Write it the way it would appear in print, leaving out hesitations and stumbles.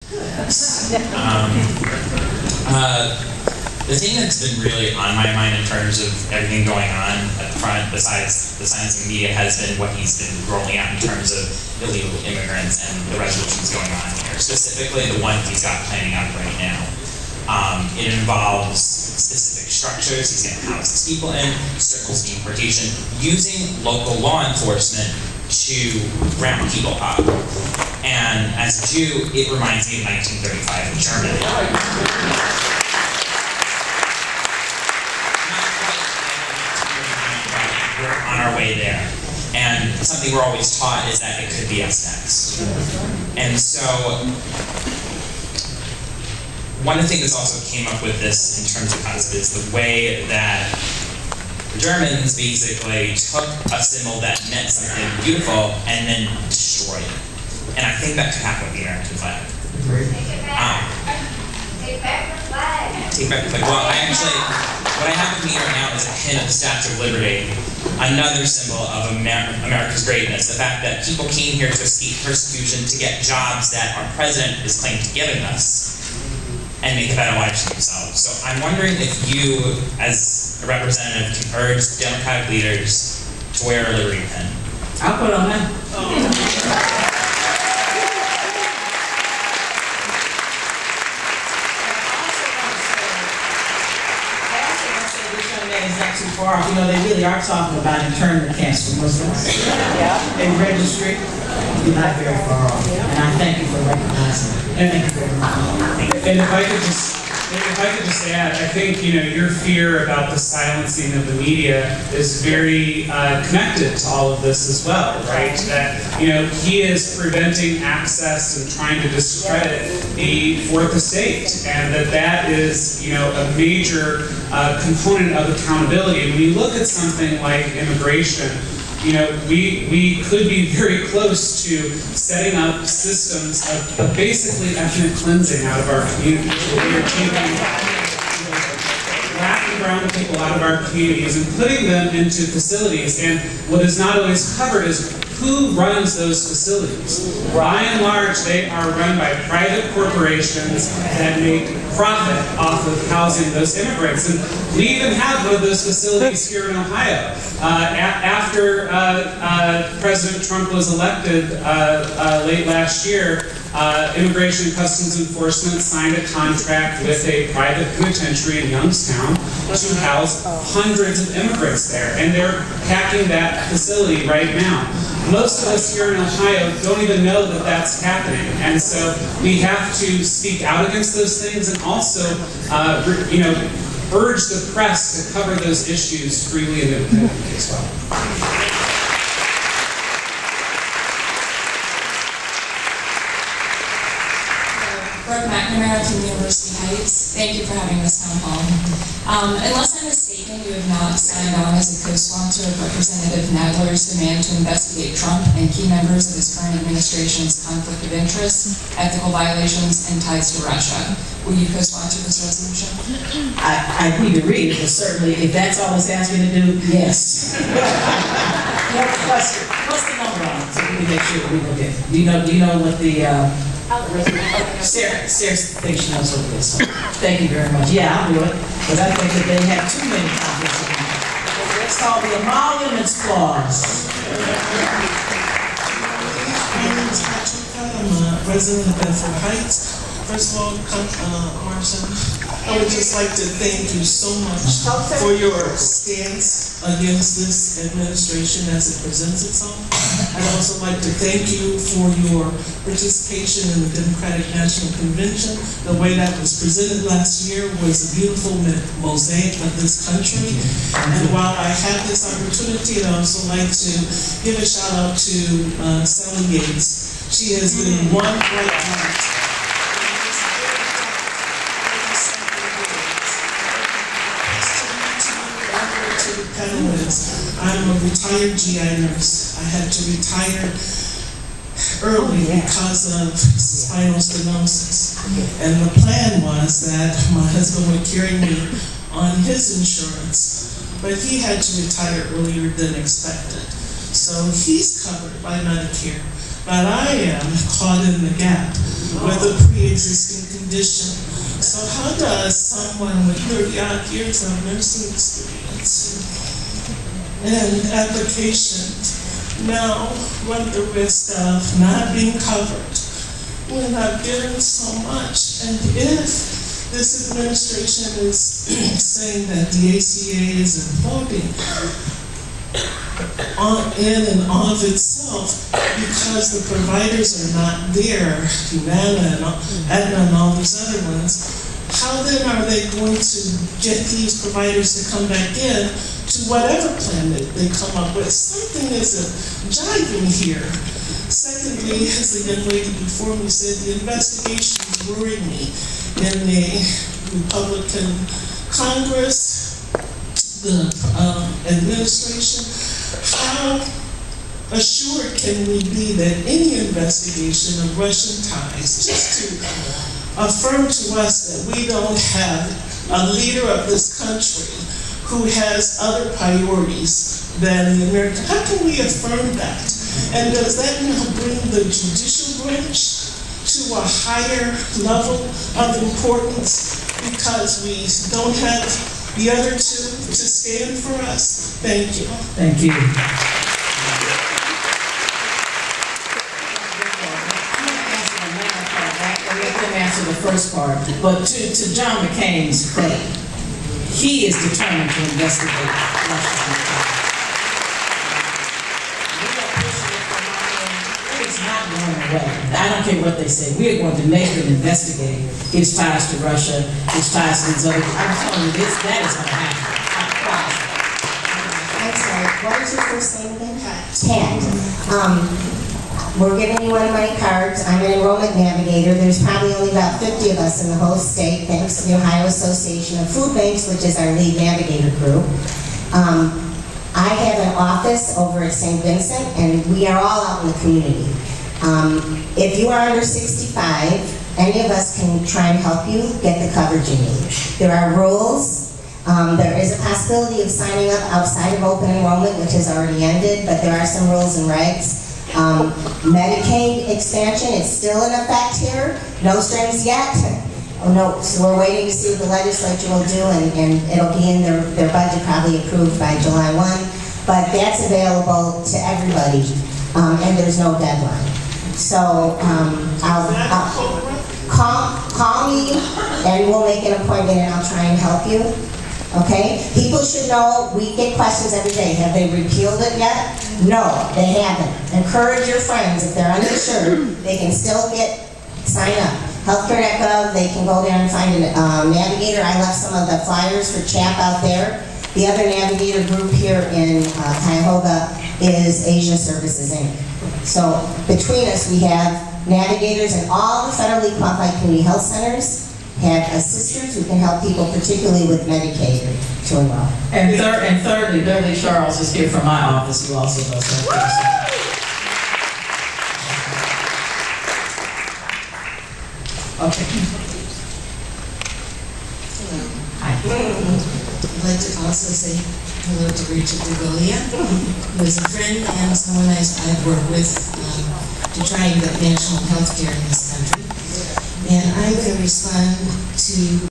The thing that's been really on my mind in terms of everything going on at the front, besides the science and media, has been what he's been rolling out in terms of illegal immigrants and the resolutions going on here. Specifically, the one he's got planning out right now. It involves specific structures. He's going to house these people in, circles of deportation, using local law enforcement to round people up. And as a Jew, it reminds me of 1935 in Germany. We're on our way there. And something we're always taught is that it could be us next. And so, one of the things that also came up with this in terms of concept is the way that the Germans basically took a symbol that meant something beautiful and then destroyed it. And I think that could happen with the American flag. Take back the flag. Take back the flag. Well, what I have with me right now is a pin of the Statue of Liberty, another symbol of America's greatness. The fact that people came here to escape persecution, to get jobs that our president is claimed to giving us, and make a better life for themselves. So I'm wondering if you, as a representative, can urge Democratic leaders to wear a Liberty pin. I'll put on that. Not too far off. You know, they really are talking about internment camps for Muslims. A registry. You're not very far off. And I thank you for recognizing it. Thank you very much. And if I could just add, I think, you know, your fear about the silencing of the media is very connected to all of this as well, right? That, you know, he is preventing access and trying to discredit the Fourth Estate, and that is, you know, a major component of accountability. And when you look at something like immigration, you know, we could be very close to setting up systems of basically ethnic cleansing out of our communities. We are taking black and brown people out of our communities and putting them into facilities. And what is not always covered is who runs those facilities. By and large, they are run by private corporations that make profit off of housing those immigrants. And we even have one of those facilities here in Ohio. After President Trump was elected late last year, Immigration and Customs Enforcement signed a contract with a private penitentiary in Youngstown to house hundreds of immigrants there. And they're packing that facility right now. Most of us here in Ohio don't even know that that's happening. And so we have to speak out against those things and also, you know, urge the press to cover those issues freely and independently as well. Brooke McNamara from University Heights. Thank you for having this town hall. Unless I'm mistaken, you have not signed on as a co-sponsor of Representative Nadler's demand to investigate Trump and key members of his current administration's conflict of interest, ethical violations, and ties to Russia. Will you co-sponsor this resolution? I need to read it, but certainly, if that's all it's asking to do, yes. What's the number on it? So we can make sure we look at it. Do you know what the Sarah thinks she knows what it is. So thank you very much. Yeah, I'll do it. But I think that they have too many conflicts of interest. It's called the Emoluments Clause. I'm a resident of Bedford Heights. First of all, Marcia, I would just like to thank you so much for your stance against this administration as it presents itself. I'd also like to thank you for your participation in the Democratic National Convention. The way that was presented last year was a beautiful mosaic of this country. And while I had this opportunity, I'd also like to give a shout out to Sally Yates. She has been one bright light. I'm a retired GI nurse. I had to retire early because of spinal stenosis. And the plan was that my husband would carry me on his insurance, but he had to retire earlier than expected. So he's covered by Medicare, but I am caught in the gap. with a pre-existing condition. So how does someone with 30-odd years of nursing experience and application now run the risk of not being covered when I've given so much? And if this administration is saying that the ACA is imploding in and of itself because the providers are not there, Humana and Aetna and all these other ones, how then are they going to get these providers to come back in to whatever plan that they come up with? Something isn't jiving here. Secondly, as the young lady before me said, the investigations worry me. In the Republican Congress, the administration, how assured can we be that any investigation of Russian ties, just to affirm to us that we don't have a leader of this country who has other priorities than the American, how can we affirm that? And does that now bring the judicial branch to a higher level of importance because we don't have the other two to stand for us? Thank you. Thank you. Let them answer the first part, but to John McCain's credit, he is determined to investigate Russia. I don't care what they say. We are going to make them investigate his ties to Russia, his ties to these other. I'm telling you, that is going to happen. I'm sorry. What was your first name again? Ted. We're giving you one of my cards. I'm an enrollment navigator. There's probably only about 50 of us in the whole state, thanks to the Ohio Association of Food Banks, which is our lead navigator group. I have an office over at St. Vincent, and we are all out in the community. If you are under 65, any of us can try and help you get the coverage you need. There are rules. There is a possibility of signing up outside of open enrollment, which has already ended, but there are some rules and regs. Medicaid expansion is still in effect here. No strings yet. Oh no, so we're waiting to see what the legislature will do, and it'll be in their budget probably approved by July 1. But that's available to everybody, and there's no deadline. So call me, and we'll make an appointment, and I'll try and help you. Okay? People should know, we get questions every day. Have they repealed it yet? No, they haven't. Encourage your friends. If they're uninsured, they can still sign up. Healthcare.gov, they can go there and find a navigator. I left some of the flyers for CHAP out there. The other navigator group here in Cuyahoga is Asia Services, Inc. So between us, we have navigators, and all the federally qualified community health centers have assistants who can help people, particularly with Medicaid, to enroll. And thirdly, Beverly Charles is here from my office, who also does that. Okay. Hello. Hi. I'd like to also say hello to Richard Begolia, who is a friend and someone I've worked with to try and get national health care in this country. And I'm going to respond to